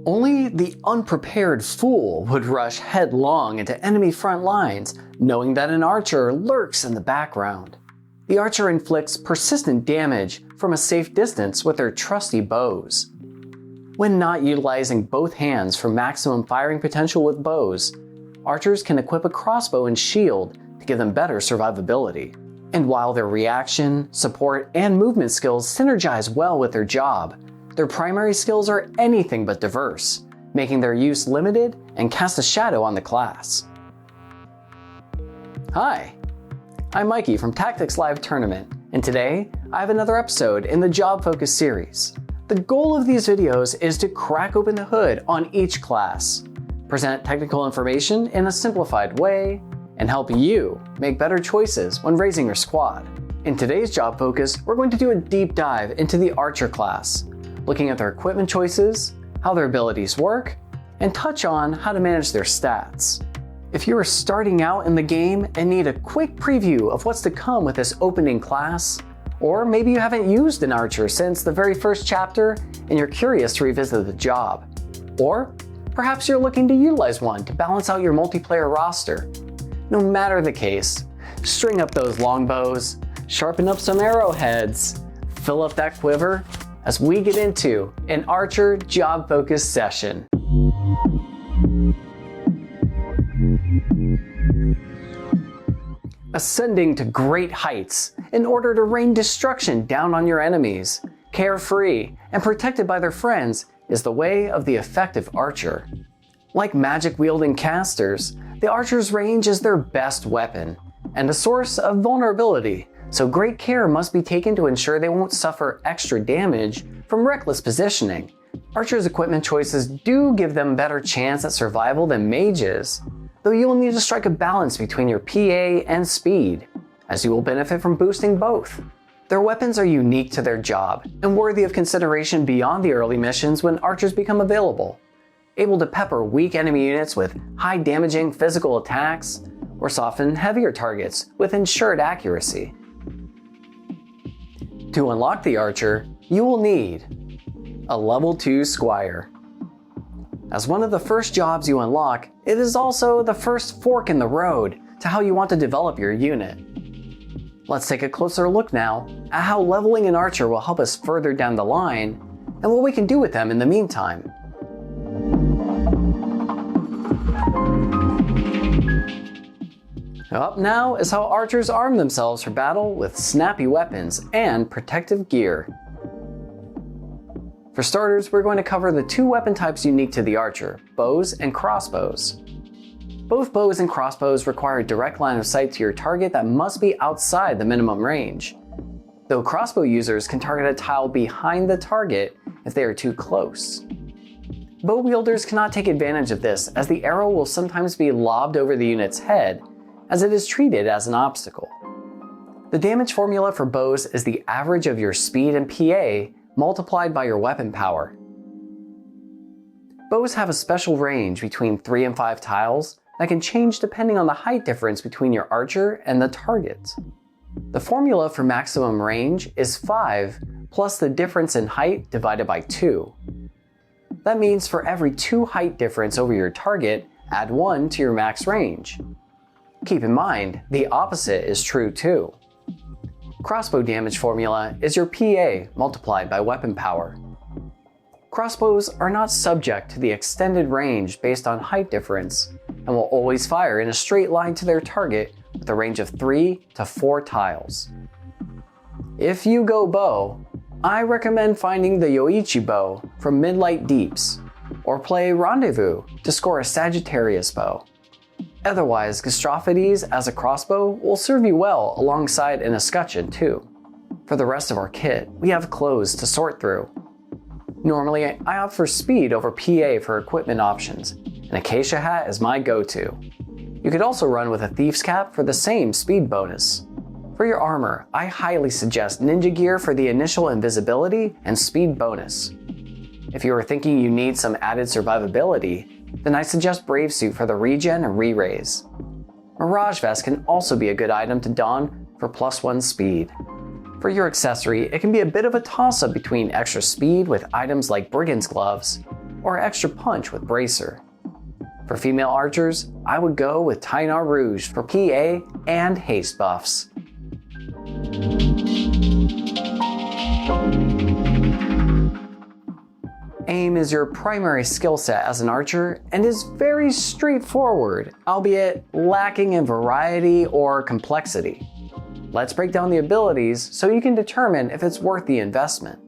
Only the unprepared fool would rush headlong into enemy front lines, knowing that an archer lurks in the background. The archer inflicts persistent damage from a safe distance with their trusty bows. When not utilizing both hands for maximum firing potential with bows, archers can equip a crossbow and shield to give them better survivability. And while their reaction, support, and movement skills synergize well with their job, their primary skills are anything but diverse, making their use limited and cast a shadow on the class. Hi, I'm Mikey from Tactics Live Tournament, and today I have another episode in the Job Focus series. The goal of these videos is to crack open the hood on each class, present technical information in a simplified way, and help you make better choices when raising your squad. In today's Job Focus, we're going to do a deep dive into the Archer class, looking at their equipment choices, how their abilities work, and touch on how to manage their stats. If you are starting out in the game and need a quick preview of what's to come with this opening class, or maybe you haven't used an Archer since the very first chapter and you're curious to revisit the job, or perhaps you're looking to utilize one to balance out your multiplayer roster. No matter the case, string up those longbows, sharpen up some arrowheads, fill up that quiver as we get into an Archer Job Focus session. Ascending to great heights in order to rain destruction down on your enemies, carefree and protected by their friends, is the way of the effective archer. Like magic-wielding casters, the archer's range is their best weapon and a source of vulnerability, so great care must be taken to ensure they won't suffer extra damage from reckless positioning. Archers' equipment choices do give them a better chance at survival than mages, though you will need to strike a balance between your PA and speed, as you will benefit from boosting both. Their weapons are unique to their job and worthy of consideration beyond the early missions when archers become available, able to pepper weak enemy units with high damaging physical attacks, or soften heavier targets with ensured accuracy. To unlock the archer, you will need a level 2 squire. As one of the first jobs you unlock, it is also the first fork in the road to how you want to develop your unit. Let's take a closer look now at how leveling an archer will help us further down the line and what we can do with them in the meantime. Up now is how archers arm themselves for battle with snappy weapons and protective gear. For starters, we're going to cover the two weapon types unique to the archer, bows and crossbows. Both bows and crossbows require a direct line of sight to your target that must be outside the minimum range, though crossbow users can target a tile behind the target if they are too close. Bow wielders cannot take advantage of this, as the arrow will sometimes be lobbed over the unit's head, as it is treated as an obstacle. The damage formula for bows is the average of your speed and PA multiplied by your weapon power. Bows have a special range between 3 and 5 tiles that can change depending on the height difference between your archer and the target. The formula for maximum range is 5 plus the difference in height divided by 2. That means for every 2 height difference over your target, add 1 to your max range. Keep in mind, the opposite is true too. Crossbow damage formula is your PA multiplied by weapon power. Crossbows are not subject to the extended range based on height difference and will always fire in a straight line to their target with a range of 3 to 4 tiles. If you go bow, I recommend finding the Yoichi bow from Midlight Deeps, or play Rendezvous to score a Sagittarius bow. Otherwise, Gastrophides as a crossbow will serve you well alongside an escutcheon too. For the rest of our kit, we have clothes to sort through. Normally, I opt for speed over PA for equipment options. An acacia hat is my go-to. You could also run with a thief's cap for the same speed bonus. For your armor, I highly suggest ninja gear for the initial invisibility and speed bonus. If you are thinking you need some added survivability, then I suggest Brave Suit for the regen and re-raise. Mirage Vest can also be a good item to don for +1 speed. For your accessory, it can be a bit of a toss-up between extra speed with items like Brigand's Gloves, or extra punch with bracer. For female archers, I would go with Tainar Rouge for PA and haste buffs. Aim is your primary skill set as an archer and is very straightforward, albeit lacking in variety or complexity. Let's break down the abilities so you can determine if it's worth the investment.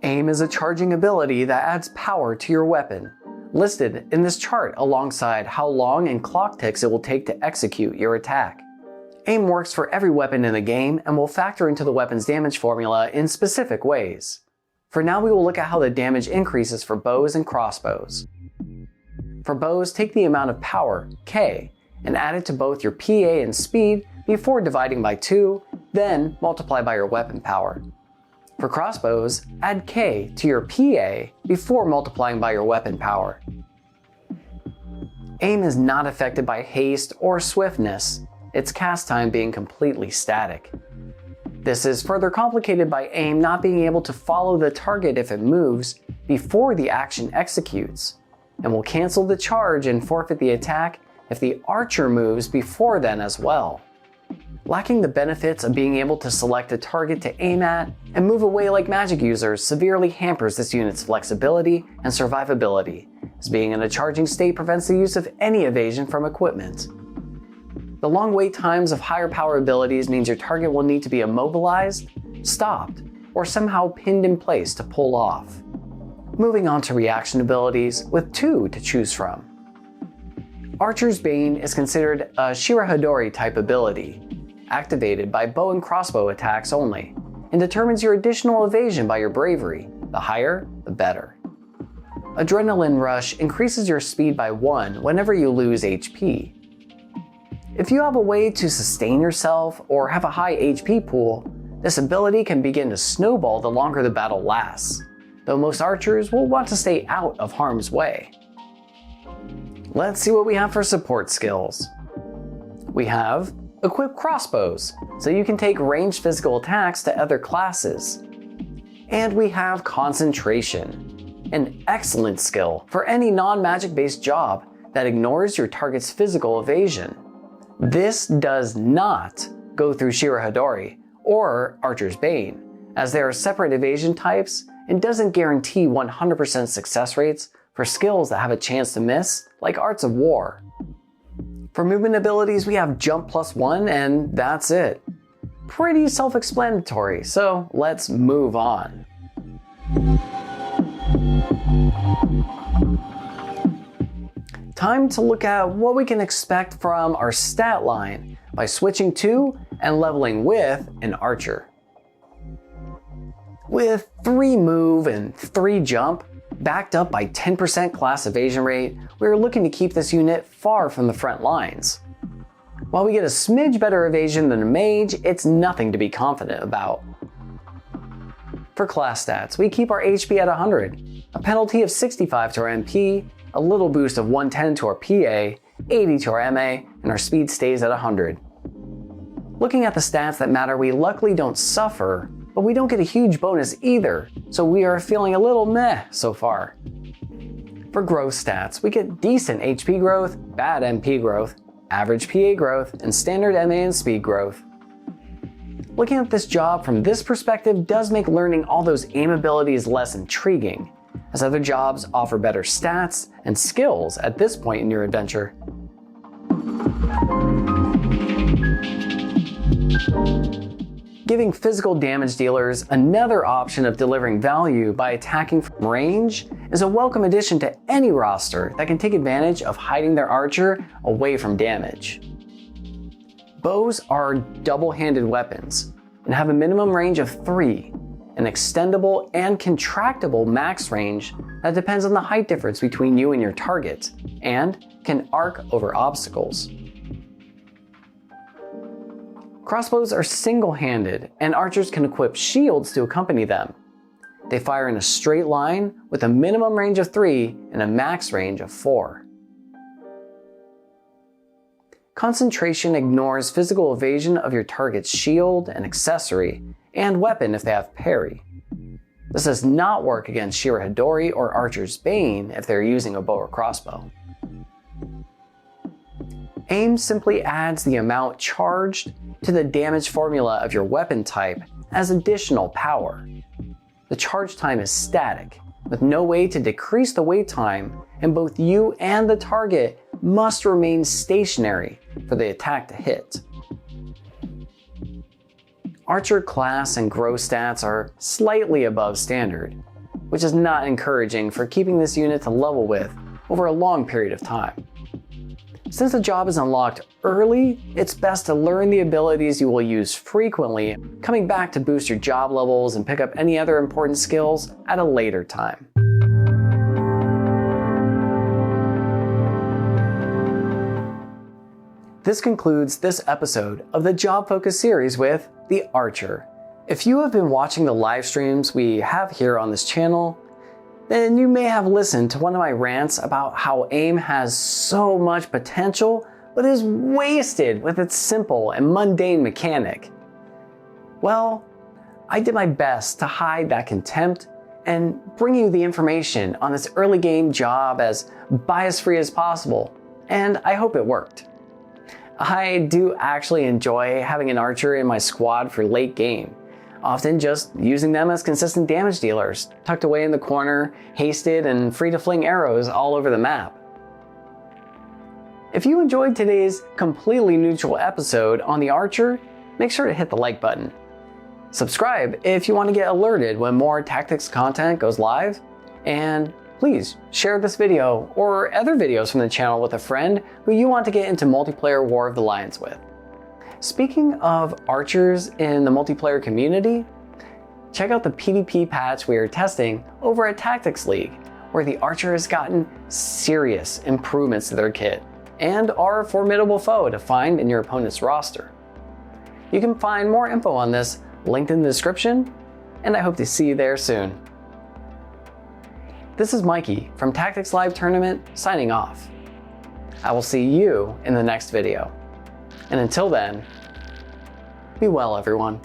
Aim is a charging ability that adds power to your weapon, listed in this chart alongside how long and clock ticks it will take to execute your attack. Aim works for every weapon in the game and will factor into the weapon's damage formula in specific ways. For now, we will look at how the damage increases for bows and crossbows. For bows, take the amount of power, K, and add it to both your PA and speed before dividing by 2, then multiply by your weapon power. For crossbows, add K to your PA before multiplying by your weapon power. Aim is not affected by haste or swiftness, its cast time being completely static. This is further complicated by aim not being able to follow the target if it moves before the action executes, and will cancel the charge and forfeit the attack if the archer moves before then as well. Lacking the benefits of being able to select a target to aim at and move away like magic users severely hampers this unit's flexibility and survivability, as being in a charging state prevents the use of any evasion from equipment. The long wait times of higher power abilities means your target will need to be immobilized, stopped, or somehow pinned in place to pull off. Moving on to reaction abilities, with 2 to choose from. Archer's Bane is considered a Shirahadori type ability, activated by bow and crossbow attacks only, and determines your additional evasion by your bravery. The higher, the better. Adrenaline Rush increases your speed by 1 whenever you lose HP. If you have a way to sustain yourself or have a high HP pool, this ability can begin to snowball the longer the battle lasts, though most archers will want to stay out of harm's way. Let's see what we have for support skills. We have Equip Crossbows, so you can take ranged physical attacks to other classes. And we have Concentration, an excellent skill for any non-magic based job that ignores your target's physical evasion. This does not go through Shirahadori or Archer's Bane, as they are separate evasion types and doesn't guarantee 100% success rates for skills that have a chance to miss, like Arts of War. For movement abilities, we have Jump +1 and that's it. Pretty self-explanatory, so let's move on. Time to look at what we can expect from our stat line by switching to and leveling with an archer. With 3 move and 3 jump, backed up by 10% class evasion rate, we are looking to keep this unit far from the front lines. While we get a smidge better evasion than a mage, it's nothing to be confident about. For class stats, we keep our HP at 100, a penalty of 65 to our MP, a little boost of 110 to our PA, 80 to our MA, and our speed stays at 100. Looking at the stats that matter, we luckily don't suffer, but we don't get a huge bonus either, so we are feeling a little meh so far. For growth stats, we get decent HP growth, bad MP growth, average PA growth, and standard MA and speed growth. Looking at this job from this perspective does make learning all those aim abilities less intriguing, as other jobs offer better stats and skills at this point in your adventure. Giving physical damage dealers another option of delivering value by attacking from range is a welcome addition to any roster that can take advantage of hiding their archer away from damage. Bows are double-handed weapons and have a minimum range of 3, an extendable and contractible max range that depends on the height difference between you and your target, and can arc over obstacles. Crossbows are single-handed, and archers can equip shields to accompany them. They fire in a straight line with a minimum range of 3 and a max range of 4. Concentration ignores physical evasion of your target's shield and accessory, and weapon if they have parry. This does not work against Shira Hidori or Archer's Bane if they're using a bow or crossbow. Aim simply adds the amount charged to the damage formula of your weapon type as additional power. The charge time is static, with no way to decrease the wait time, and both you and the target must remain stationary for the attack to hit. Archer class and grow stats are slightly above standard, which is not encouraging for keeping this unit to level with over a long period of time. Since the job is unlocked early, it's best to learn the abilities you will use frequently, coming back to boost your job levels and pick up any other important skills at a later time. This concludes this episode of the Job Focus series with the Archer. If you have been watching the live streams we have here on this channel, then you may have listened to one of my rants about how AIM has so much potential, but is wasted with its simple and mundane mechanic. Well, I did my best to hide that contempt and bring you the information on this early game job as bias-free as possible, and I hope it worked. I do actually enjoy having an archer in my squad for late game, often just using them as consistent damage dealers, tucked away in the corner, hasted, and free to fling arrows all over the map. If you enjoyed today's completely neutral episode on the Archer, make sure to hit the like button. Subscribe if you want to get alerted when more tactics content goes live, and please share this video or other videos from the channel with a friend who you want to get into multiplayer War of the Lions with. Speaking of archers in the multiplayer community, check out the PvP patch we are testing over at Tactics League, where the archer has gotten serious improvements to their kit and are a formidable foe to find in your opponent's roster. You can find more info on this linked in the description, and I hope to see you there soon. This is Mikey from Tactics Live Tournament signing off. I will see you in the next video. And until then, be well, everyone.